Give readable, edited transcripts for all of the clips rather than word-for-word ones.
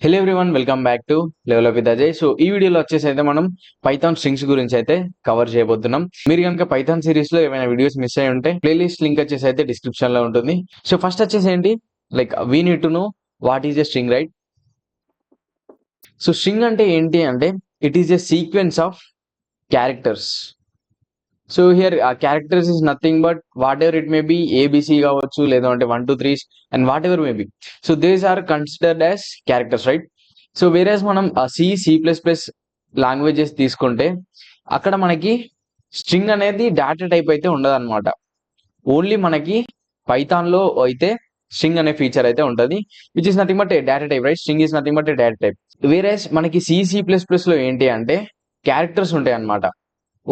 Hello everyone, welcome back to level up with Ajay. So ఈ వీడియోలో వచ్చేసి అయితే మనం పైథాన్ స్ట్రింగ్స్ గురించి అయితే కవర్ చేయబోతున్నాం. మీరు కనుక పైథాన్ సిరీస్ లో ఏమైనా వీడియోస్ మిస్ అయి ఉంటే ప్లేలిస్ట్ లింక్ వచ్చేసి అయితే డిస్క్రిప్షన్ లో ఉంటుంది. సో ఫస్ట్ వచ్చేసి ఏంటి, like we need to know what is a string, right? So string అంటే ఏంటి అంటే it is a sequence of characters. So here characters is nothing but whatever it may be, A B C కావచ్చు, లేదంటే 1 2 3 and whatever may be. So these are considered as characters, right? So whereas మనం C++ languages తీసుకుంటే అక్కడ మనకి string అనేది data type అయితే ఉండదు అనమాట. ఓన్లీ మనకి పైథాన్లో అయితే స్ట్రింగ్ అనే ఫీచర్ అయితే ఉంటుంది, which is nothing but data type, right? String is nothing but data type. Whereas మనకి C++లో ఏంటి అంటే క్యారెక్టర్స్ ఉంటాయి అనమాట.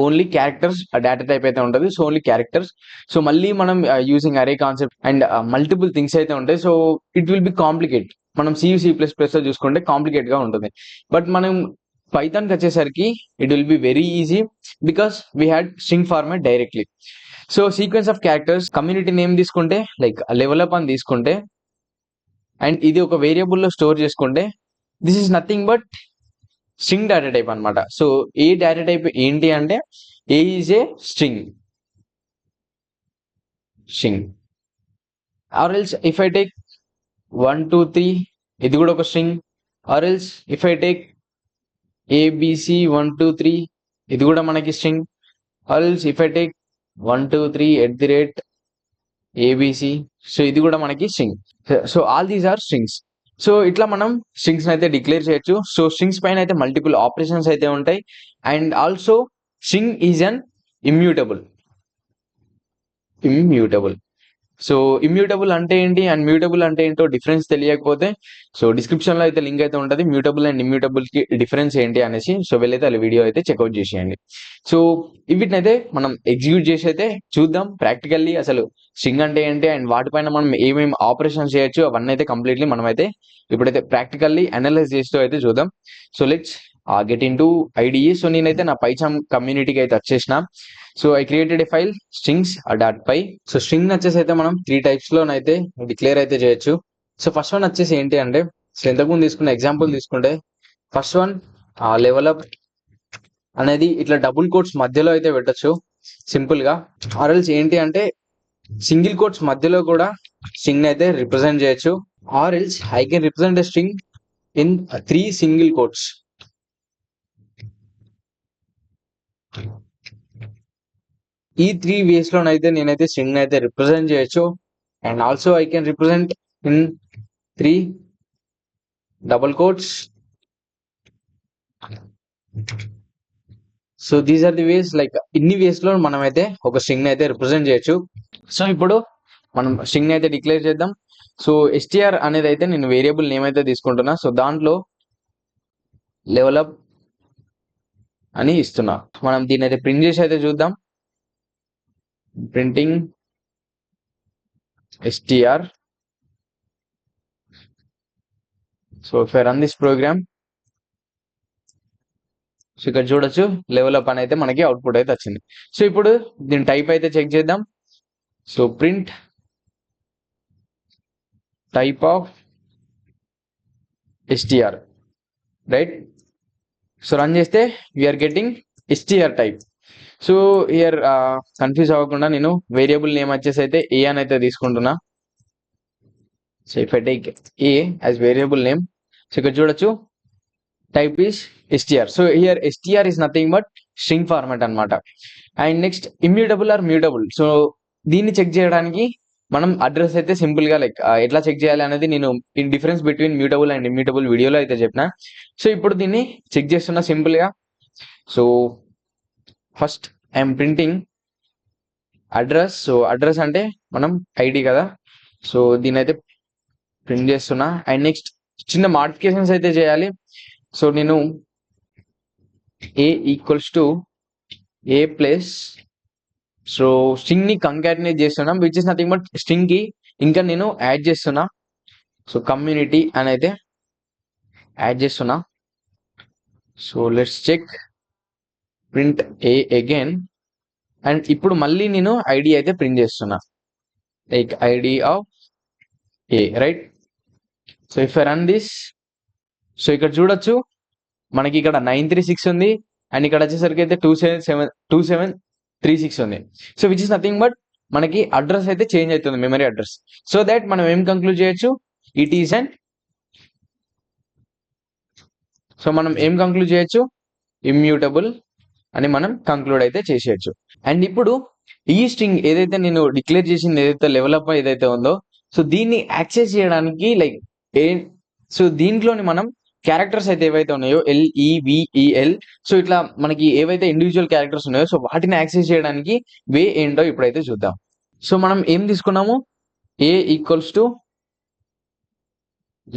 ఓన్లీ క్యారెక్టర్స్ డేటా టైప్ అయితే ఉంటుంది. So only characters. సో మళ్ళీ మనం యూజింగ్ అరే కాన్సెప్ట్ అండ్ మల్టిపుల్ థింగ్స్ అయితే ఉంటాయి. So it will B complicate. మనం C++లో చూసుకుంటే కాంప్లికేట్ గా ఉంటుంది. బట్ మనం పైథాన్కి వచ్చేసరికి it will be very easy because we had string format directly. So sequence of characters, community name తీసుకుంటే లైక్ లెవెల్ అప్ అని తీసుకుంటే అండ్ ఇది ఒక వేరియబుల్లో స్టోర్ చేసుకుంటే this is nothing but string data type అనమాట. సో ఏ డేటా టైప్ ఏంటి అంటే A is A string. Or else if I take 1 2 3, ఇది కూడా ఒక స్ట్రింగ్. Or else if I take ABC 1 2 3, ఇది కూడా మనకి string. Or else if I take 1 2 3 ABC, so ఇది కూడా మనకి string. So all these are strings. So ఇట్లా మనం స్ట్రింగ్స్ అయితే డిక్లేర్ చేయొచ్చు. సో స్ట్రింగ్స్ పైన అయితే మల్టిపుల్ ఆపరేషన్స్ అయితే ఉంటాయి. And also string is an immutable. So immutable అంటే ఏంటి అండ్ మ్యూటబుల్ అంటే ఏంటో డిఫరెన్స్ తెలియకపోతే సో డిస్క్రిప్షన్ లో అయితే లింక్ అయితే ఉంటుంది, మ్యూటబుల్ అండ్ ఇమ్యూటబుల్ కి డిఫరెన్స్ ఏంటి అనేసి. సో వెళ్ళైతే ఆ వీడియో అయితే చెక్అవుట్ చేసేయండి. సో వీటినైతే మనం ఎగ్జిక్యూట్ చేసి అయితే చూద్దాం ప్రాక్టికల్లీ అసలు స్ట్రింగ్ అంటే ఏంటి అండ్ వాటిపైన మనం ఏమేమి ఆపరేషన్స్ చేయొచ్చు అవన్నీ అయితే కంప్లీట్లీ మనం అయితే ఇప్పుడైతే ప్రాక్టికల్లీ అనలైజ్ చేస్తూ అయితే చూద్దాం. So let's get into IDE. So నేనైతే నా పైథాన్ కమ్యూనిటీకి అయితే వచ్చేసిన. So I created a file strings dot py. So string వచ్చేసి అయితే మనం 3 టైప్స్ లోనైతే డిక్లేర్ అయితే చేయొచ్చు. సో ఫస్ట్ వన్ వచ్చేసి ఏంటి అంటే, సో ఇంతకుముందు తీసుకున్న ఎగ్జాంపుల్ తీసుకుంటే ఫస్ట్ వన్ లెవెల్ అప్ అనేది ఇట్లా డబుల్ కోట్స్ మధ్యలో అయితే పెట్టచ్చు సింపుల్ గా. ఆర్ఎల్స్ ఏంటి అంటే సింగిల్ కోట్స్ మధ్యలో కూడా స్ట్రింగ్ అయితే రిప్రజెంట్ చేయొచ్చు. Or else I can represent a string in 3 single quotes. ఈ 3 వేస్ లోనైతే నేనైతే స్ట్రింగ్ అయితే రిప్రజెంట్ చేయొచ్చు. And also I can represent in 3 double quotes. So these are the ways, like ఇన్ని వేస్ లో మనం అయితే ఒక స్ట్రింగ్ అయితే రిప్రజెంట్ చేయొచ్చు. సో ఇప్పుడు మనం స్ట్రింగ్ అయితే డిక్లేర్ చేద్దాం. సో str అనేది అయితే నేను వేరియబుల్ నేమ్ అయితే తీసుకుంటున్నా. సో దాంట్లో లెవెల్ అప్ అని ఇస్తున్నా. మనం దీని అయితే ప్రింట్ చేసి అయితే చూద్దాం. Printing str. So if I run this program, so ఇక్కడ చూడొచ్చు లెవెల్ అప్ అని అయితే మనకి అవుట్పుట్ అయితే వచ్చింది. సో ఇప్పుడు దీని టైప్ అయితే చెక్ చేద్దాం. So print type of str, right? So run చేస్తే we are getting str type. So here confuse అవ్వకుండా నేను వేరియబుల్ నేమ్ వచ్చేసి అయితే ఏ అని అయితే తీసుకుంటున్నా. So if I take A as variable name, so ఇక్కడ చూడొచ్చు type is str. So here str is nothing but string format అనమాట. And next immutable or mutable. So దీన్ని చెక్ చేయడానికి మనం అడ్రస్ అయితే సింపుల్ గా లైక్ ఎట్లా చెక్ చేయాలి అనేది నేను in difference between mutable and immutable వీడియోలో అయితే చెప్పిన. సో ఇప్పుడు దీన్ని చెక్ చేస్తున్నా సింపుల్ గా. So first I'm printing address. So address అంటే మనం ఐడి కదా, సో దీని అయితే ప్రింట్ చేస్తున్నా. అండ్ నెక్స్ట్ చిన్న మాడిఫికేషన్స్ అయితే చేయాలి. సో నేను A equals to A plus, so string ని కంకాటినేట్ చేస్తున్నా, which is nothing but string కి ఇంకా నేను యాడ్ చేస్తున్నా. సో కమ్యూనిటీ అని అయితే యాడ్ చేస్తున్నా. So let's check print a again. And ఇప్పుడు మళ్ళీ నేను ఐడి అయితే ప్రింట్ చేస్తున్నా, like ID of a, right? So if I run this, so ఇక్కడ చూడొచ్చు మనకి ఇక్కడ 936 ఉంది అండ్ ఇక్కడ వచ్చేసరికి అయితే 2736 ఉంది. So which is nothing but మనకి అడ్రస్ అయితే చేంజ్ అవుతుంది, మెమరీ అడ్రస్. సో దట్ మనం ఏం కంక్లూడ్ చేయొచ్చు, ఇట్ ఈస్ అండ్ సో మనం ఏం కంక్లూడ్ చేయొచ్చు, ఇమ్యూటబుల్ అని మనం కంక్లూడ్ అయితే చేసేయచ్చు. అండ్ ఇప్పుడు ఈ స్ట్రింగ్ ఏదైతే నేను డిక్లేర్ చేసింది ఏదైతే లెవెల్ అప్ ఏదైతే ఉందో, సో దీన్ని యాక్సెస్ చేయడానికి లైక్ సో దీంట్లోని మనం క్యారెక్టర్స్ అయితే ఏవైతే ఉన్నాయో LEVEL, సో ఇట్లా మనకి ఏవైతే ఇండివిజువల్ క్యారెక్టర్స్ ఉన్నాయో సో వాటిని యాక్సెస్ చేయడానికి వే ఏంటో ఇప్పుడైతే చూద్దాం. సో మనం ఏం తీసుకున్నాము, A equals to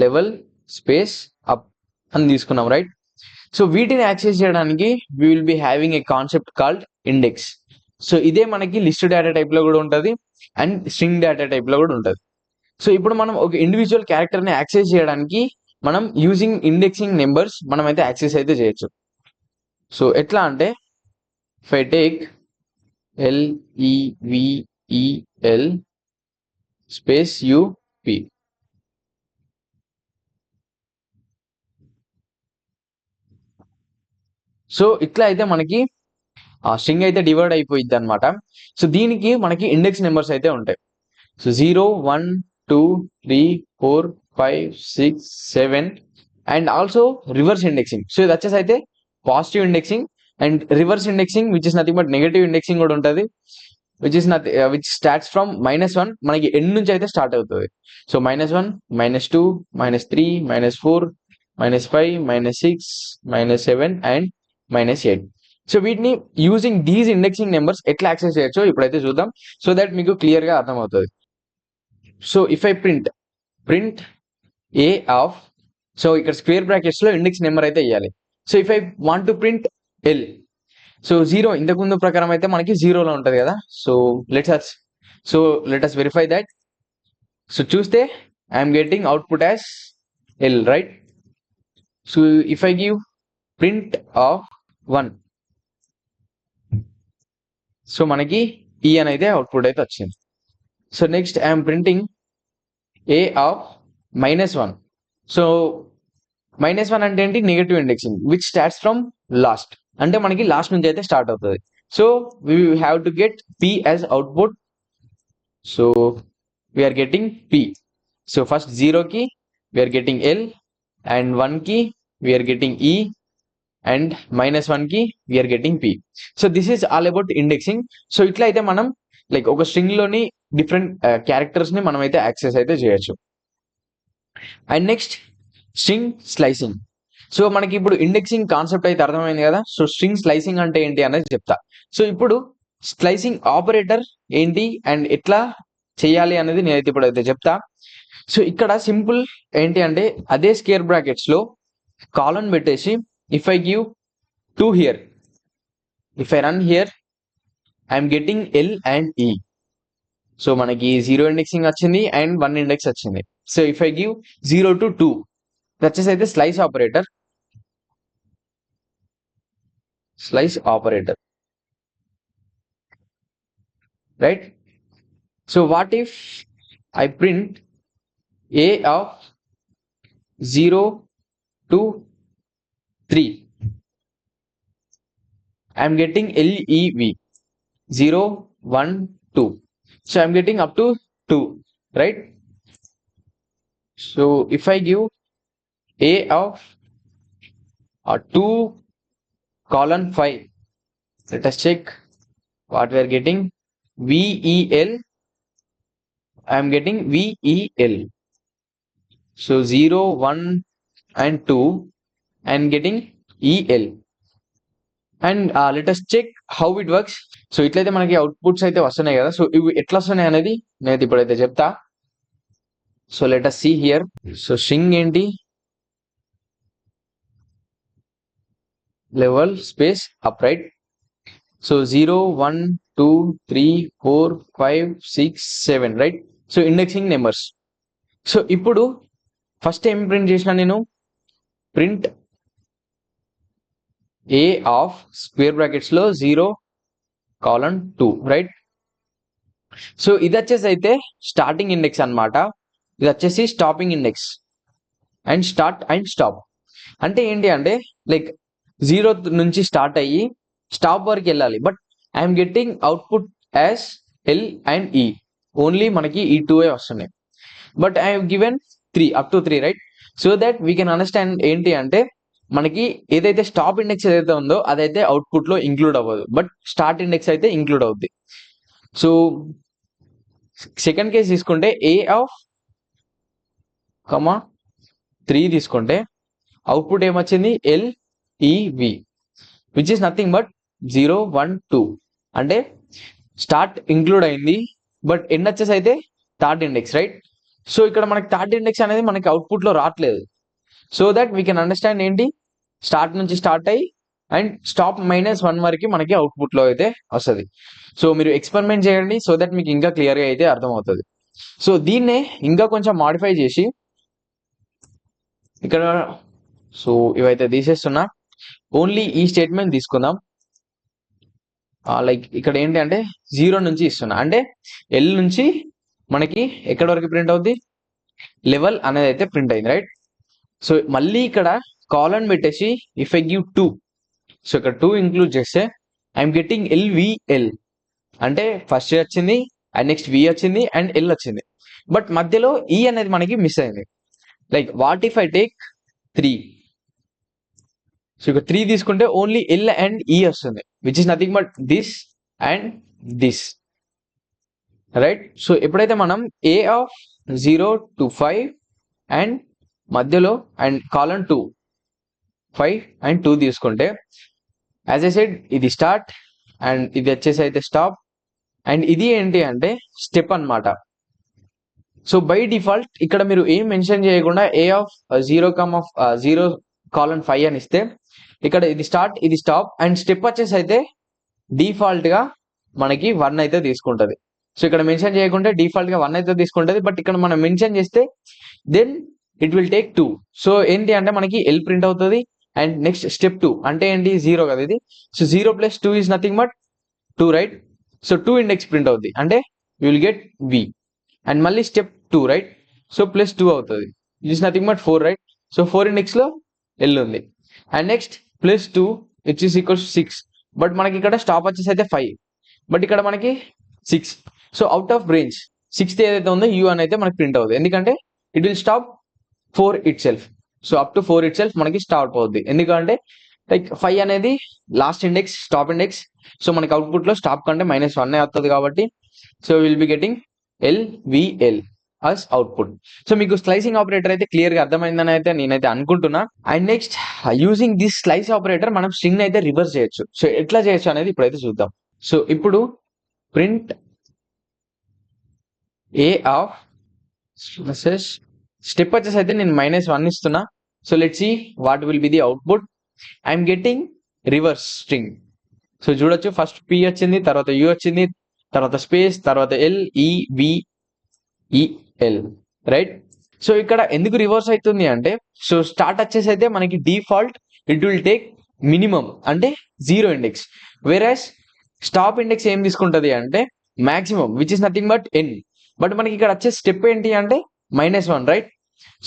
level space up అని తీసుకున్నాం, రైట్? సో వీటిని యాక్సెస్ చేయడానికి we will be having a concept called index. So ఇదే మనకి లిస్ట్ డేటా టైప్ లో కూడా ఉంటుంది అండ్ స్ట్రింగ్ డేటా టైప్ లో కూడా ఉంటుంది. సో ఇప్పుడు మనం ఒక ఇండివిజువల్ క్యారెక్టర్ ని యాక్సెస్ చేయడానికి మనం యూజింగ్ ఇండెక్సింగ్ నెంబర్స్ మనం అయితే యాక్సెస్ అయితే చేయొచ్చు. సో ఎట్లా అంటే if I take LEVEL space UP, so ఇట్లా అయితే మనకి ఆ స్ట్రింగ్ అయితే డివైడ్ అయిపోయింది అనమాట. సో దీనికి మనకి ఇండెక్స్ నెంబర్స్ అయితే ఉంటాయి. So 0 1 2 3 4 5 6 7 and also reverse indexing. So ఇది వచ్చేసి అయితే positive indexing and reverse indexing which is nothing but negative indexing కూడా ఉంటుంది, విచ్ స్టార్ట్స్ ఫ్రమ్ -1, మనకి ఎండ్ నుంచి అయితే స్టార్ట్ అవుతుంది. So -1 -2 -3 -4 -5 -6 -7 and -8. సో వీటిని యూజింగ్ దీస్ ఇండెక్సింగ్ నెంబర్స్ ఎట్లా యాక్సెస్ చేయొచ్చో ఇప్పుడైతే చూద్దాం, సో దట్ మీకు క్లియర్ గా అర్థమవుతుంది. So if I print A of, so ఇక్కడ స్క్వేర్ బ్రాకెట్స్ లో ఇండెక్స్ నెంబర్ అయితే ఇవ్వాలి. So if I want to print L, so 0 ఇంతకు ముందు ప్రకారం అయితే మనకి 0లో ఉంటది కదా. So let us verify that. So చూస్తే I'm getting output as L, right? So if I give print of 1, so మనకి E అని అయితే అవుట్పుట్ అయితే వచ్చింది. So next I'm printing A ఆఫ్ -1. సో -1 అంటే ఏంటి, negative indexing which starts from last, అంటే మనకి లాస్ట్ నుంచి అయితే స్టార్ట్ అవుతుంది. So we have to get P as output. So we're getting P. So first 0కి వీఆర్ గెటింగ్ L అండ్ 1కి వీఆర్ గెటింగ్ E అండ్ -1కి we're getting P. So this is all about indexing. So ఇట్లా అయితే మనం like ఒక string లోని different characters ని మనం అయితే యాక్సెస్ అయితే చేయొచ్చు. And next string slicing. So మనకి ఇప్పుడు ఇండెక్సింగ్ కాన్సెప్ట్ అయితే అర్థమైంది కదా. సో స్ట్రింగ్ స్లైసింగ్ అంటే ఏంటి అనేది చెప్తా. సో ఇప్పుడు స్లైసింగ్ ఆపరేటర్ ఏంటి అండ్ ఎట్లా చేయాలి అనేది నేనైతే ఇప్పుడు అయితే చెప్తా. సో ఇక్కడ సింపుల్ ఏంటి అంటే అదే స్క్వేర్ బ్రాకెట్స్ లో కాలన్ పెట్టేసి if I give 2 here, if I run here I'm getting L and E. So మనకి 0 ఇండెక్సింగ్ వచ్చింది అండ్ 1 ఇండెక్స్ వచ్చింది. So if I give 0 to 2, వచ్చేసి అయితే slice operator, right? So what if I print A of 0 to 3, I'm getting LEV 0 1 2. So I'm getting up to 2, right? So if I give A of 2 colon 5, let us check what we are getting. VEL, I am getting VEL. So 0 1 and 2 I am getting EL. And let us check how it works. So ఇట్లయితే మనకి outputs అయితే వస్తున్నాయి కదా. So ఇవి ఎట్లా వస్తున్నాయి అనేది నేను ఇప్పుడైతే చెప్తా. So let us see here. So string ఏంటి, level space up, right? So 0 1 2 3 4 5 6 7, right? So indexing numbers. So ఇప్పుడు ఫస్ట్ ఏం ప్రింట్ చేసిన నేను, print A of square brackets లో 0 colon 2, రైట్? సో ఇది వచ్చేసి అయితే స్టార్టింగ్ ఇండెక్స్ అన్నమాట, ఇది వచ్చేసి stopping index and start and stop. అంటే ఏంటి అంటే లైక్ 0 నుంచి స్టార్ట్ అయ్యి స్టాప్ వరకు వెళ్ళాలి. But I'm getting output as L and ఈ, ఓన్లీ మనకి ఈ 2 వస్తున్నాయి. But I have given 3 up to 3 right. So that we can understand ఏంటి అంటే మనకి ఏదైతే స్టాప్ ఇండెక్స్ ఏదైతే ఉందో అదైతే అవుట్పుట్ లో ఇంక్లూడ్ అవ్వదు, బట్ స్టార్ట్ ఇండెక్స్ అయితే ఇంక్లూడ్ అవుద్ది. సో సెకండ్ కేసు తీసుకుంటే ఏ ఆఫ్ 3 తీసుకుంటే అవుట్పుట్ ఏమొచ్చింది ఎల్ఈవి, విచ్ ఇస్ నథింగ్ బట్ 0 1 2. అంటే స్టార్ట్ ఇంక్లూడ్ అయింది, బట్ ఎండ్ వచ్చేసి అయితే థర్డ్ ఇండెక్స్ రైట్. సో ఇక్కడ మనకి థర్డ్ ఇండెక్స్ అనేది మనకి అవుట్పుట్ లో రావట్లేదు. So that we can understand ఏంటి, స్టార్ట్ నుంచి స్టార్ట్ అయ్యి అండ్ స్టాప్ -1 వరకు మనకి అవుట్పుట్ లో అయితే వస్తుంది. సో మీరు ఎక్స్పెరిమెంట్ చేయండి, సో దట్ మీకు ఇంకా క్లియర్గా అయితే అర్థమవుతుంది. సో దీన్నే ఇంకా కొంచెం మాడిఫై చేసి ఇక్కడ సో ఇవైతే తీసేస్తున్నా, ఓన్లీ ఈ స్టేట్మెంట్ తీసుకుందాం. లైక్ ఇక్కడ ఏంటి అంటే 0 నుంచి ఇస్తున్నా, అంటే ఎల్ నుంచి మనకి ఎక్కడి వరకు ప్రింట్ అవుద్ది, లెవెల్ అనేది అయితే ప్రింట్ అయింది రైట్. సో మళ్ళీ ఇక్కడ కాలన్ పెట్టేసి ఇఫ్ ఐ గివ్ 2, సో ఇక్కడ 2 ఇంక్లూడ్ చేస్తే ఐఎమ్ గెట్టింగ్ ఎల్విఎల్, అంటే ఫస్ట్ వచ్చింది అండ్ నెక్స్ట్ వి వచ్చింది అండ్ ఎల్ వచ్చింది, బట్ మధ్యలో ఈ అనేది మనకి మిస్ అయింది. Like what if I take 3, so ఇక్కడ 3 తీసుకుంటే ఓన్లీ ఎల్ అండ్ ఈ వస్తుంది, which is nothing but this and this right. So ఎప్పుడైతే మనం ఏ ఆఫ్ 0 to 5 అండ్ మధ్యలో అండ్ కాలన్ 2 5 and 2 తీసుకుంటే యాజ్ ఐ సెడ్ ఇది స్టార్ట్ అండ్ ఇది వచ్చేసి అయితే స్టాప్ అండ్ ఇది ఏంటి అంటే స్టెప్ అన్నమాట. సో బై డిఫాల్ట్ ఇక్కడ మీరు ఏం మెన్షన్ చేయకుండా ఏ ఆఫ్ 0 కాలన్ 5 అని ఇస్తే ఇక్కడ ఇది స్టార్ట్ ఇది స్టాప్ అండ్ స్టెప్ వచ్చేసి అయితే డిఫాల్ట్ గా మనకి 1 అయితే తీసుకుంటది. సో ఇక్కడ మెన్షన్ చేయకుంటే డిఫాల్ట్ గా 1 అయితే తీసుకుంటది, బట్ ఇక్కడ మనం మెన్షన్ చేస్తే then it will take 2. So ఏంటి అంటే మనకి ఎల్ ప్రింట్ అవుతుంది అండ్ నెక్స్ట్ స్టెప్ 2 అంటే ఏంటి 0 కదా ఇది. So 0 + 2 is nothing but 2 right. So 2 index print అవుద్ది, అంటే you will get V and మళ్ళీ స్టెప్ 2 రైట్. సో +2 అవుతుంది, it is nothing but 4 right. So 4 index లో ఎల్ ఉంది and next +2 which is equals 6, but మనకి ఇక్కడ స్టాప్ వచ్చేసి అయితే 5, బట్ ఇక్కడ మనకి 6. So out of range 6th ఏదైతే ఉందో యూ అని అయితే మనకి ప్రింట్ అవుతుంది, ఎందుకంటే it will stop 4 itself. So up to 4 itself మనకి స్టాప్ అవుద్ది, ఎందుకంటే లైక్ 5 అనేది last index stop index. So మనకి అవుట్పుట్ లో స్టాప్ కంటే -1 వస్తుంది కాబట్టి so will be getting LVL as output. So మీకు స్లైసింగ్ ఆపరేటర్ అయితే క్లియర్ గా అర్థమైందని అయితే నేనైతే అనుకుంటున్నా. And next using this slice operator మనం స్ట్రింగ్ అయితే రివర్స్ చేయొచ్చు. సో ఎట్లా చేయొచ్చు అనేది ఇప్పుడైతే చూద్దాం. సో ఇప్పుడు ప్రింట్ ఏ ఆఫ్ స్టెప్ వచ్చేసి అయితే నేను -1 ఇస్తున్నా. So let's see what will be the output. I'm getting reverse string. So చూడొచ్చు, ఫస్ట్ పి వచ్చింది, తర్వాత యూ వచ్చింది, తర్వాత స్పేస్, తర్వాత ఎల్ఈవిఈఎల్ రైట్. సో ఇక్కడ ఎందుకు రివర్స్ అవుతుంది అంటే సో స్టార్ట్ వచ్చేసి అయితే మనకి default it will take minimum అంటే 0 ఇండెక్స్, వేరాస్ స్టాప్ ఇండెక్స్ ఏం తీసుకుంటది అంటే maximum which is nothing but N. But మనకి ఇక్కడ వచ్చే స్టెప్ ఏంటి అంటే -1 రైట్.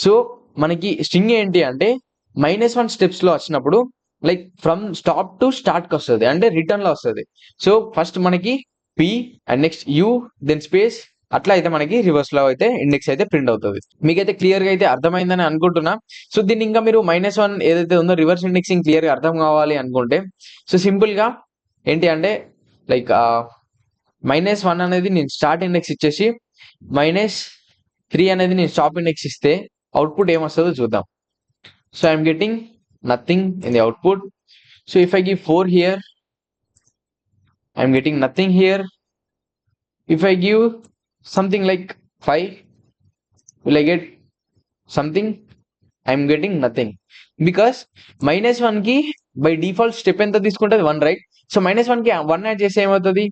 సో మనకి స్ట్రింగ్ ఏంటి అంటే -1 స్టెప్స్ లో వచ్చినప్పుడు like from stop to start కి వస్తుంది, అంటే రిటర్న్ లో వస్తుంది. సో ఫస్ట్ మనకి P and next U then space, అట్లా అయితే మనకి రివర్స్ లో అయితే ఇండెక్స్ అయితే ప్రింట్ అవుతుంది. మీకైతే క్లియర్ గా అయితే అర్థమైందని అనుకుంటున్నా. సో దీన్ని ఇంకా మీరు -1 ఏదైతే ఉందో రివర్స్ ఇండెక్సింగ్ క్లియర్ గా అర్థం కావాలి అనుకుంటే సో సింపుల్ గా ఏంటి అంటే లైక్ -1 అనేది నేను స్టార్ట్ ఇండెక్స్ ఇచ్చేసి -3 అనేది నేను స్టాప్ ఇండెక్స్ ఇస్తే అవుట్పుట్ ఏమొస్తుందో చూద్దాం. So I'm getting nothing in the output. So if I give 4 here, I'm getting nothing here. If I give something like 5, will I get something? I'm getting nothing, because -1 కి by default step ఎంత తీసుకుంటుంది 1 right. So -1 కి 1 add చేస్తే ఏమవుతుంది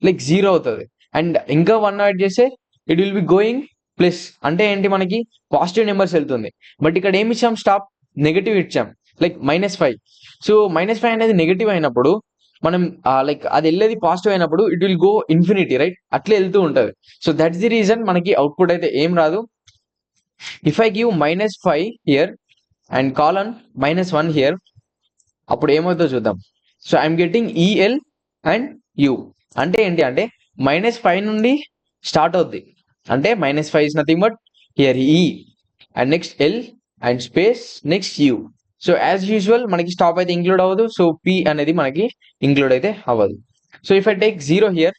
like 0 అవుతుంది, and ఇంకా 1 add చేస్తే it will be going plus, అంటే ఏంటి మనకి పాజిటివ్ నెంబర్స్ వెళ్తుంది. బట్ ఇక్కడ ఏమి ఇచ్చాం, స్టాప్ నెగటివ్ ఇచ్చాం లైక్ -5. సో -5 అనేది నెగటివ్ అయినప్పుడు మనం లైక్ అది వెళ్ళేది పాజిటివ్ అయినప్పుడు it will go infinity right, అట్లే వెళ్తూ ఉంటుంది. సో దట్స్ ది రీజన్ మనకి అవుట్పుట్ అయితే ఏం రాదు. If I give -5 here and colon -1 here, అప్పుడు ఏమవుతుందో చూద్దాం. So I'm getting EL and you. అంటే ఏంటి అంటే -5 నుండి స్టార్ట్ అవుద్ది. అంటే -5 ఇస్ నథింగ్ బట్ హియర్ ఈ and next L and space next you. So as usual మనకి స్టాప్ అయితే ఇంక్లూడ్ అవ్వదు. సో పి అనేది మనకి ఇంక్లూడ్ అయితే అవ్వదు. So if I take 0 here,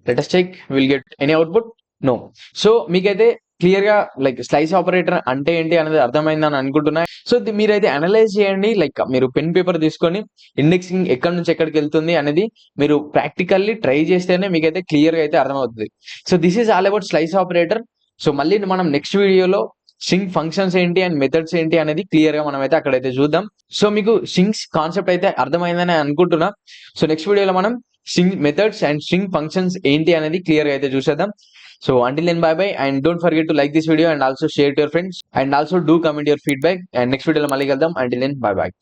let us check will get any output, no. So మీకైతే clear గా లైక్ స్లైస్ ఆపరేటర్ అంటే ఏంటి అనేది అర్థమైందని అనుకుంటున్నా. సో మీరైతే అనలైజ్ చేయండి. లైక్ మీరు పెన్ పేపర్ తీసుకొని ఇండెక్సింగ్ ఎక్కడి నుంచి ఎక్కడికి వెళ్తుంది అనేది మీరు ప్రాక్టికల్లీ ట్రై చేస్తేనే మీకైతే క్లియర్ గా అయితే అర్థమవుతుంది. So this is all about slice operator. So మళ్ళీ మనం నెక్స్ట్ వీడియోలో స్ట్రింగ్ ఫంక్షన్స్ ఏంటి అండ్ మెథడ్స్ ఏంటి అనేది క్లియర్ గా మనం అయితే అక్కడైతే చూద్దాం. సో మీకు స్ట్రింగ్స్ కాన్సెప్ట్ అయితే అర్థమైందని అనుకుంటున్నా. సో నెక్స్ట్ వీడియోలో మనం string methods and string functions ఏంటి అనేది క్లియర్ గా అయితే చూసేద్దాం. So until then, bye bye, and don't forget to like this video and also share to your friends, and also do comment your feedback, and next video lo malli kaluddam. Until then, bye bye.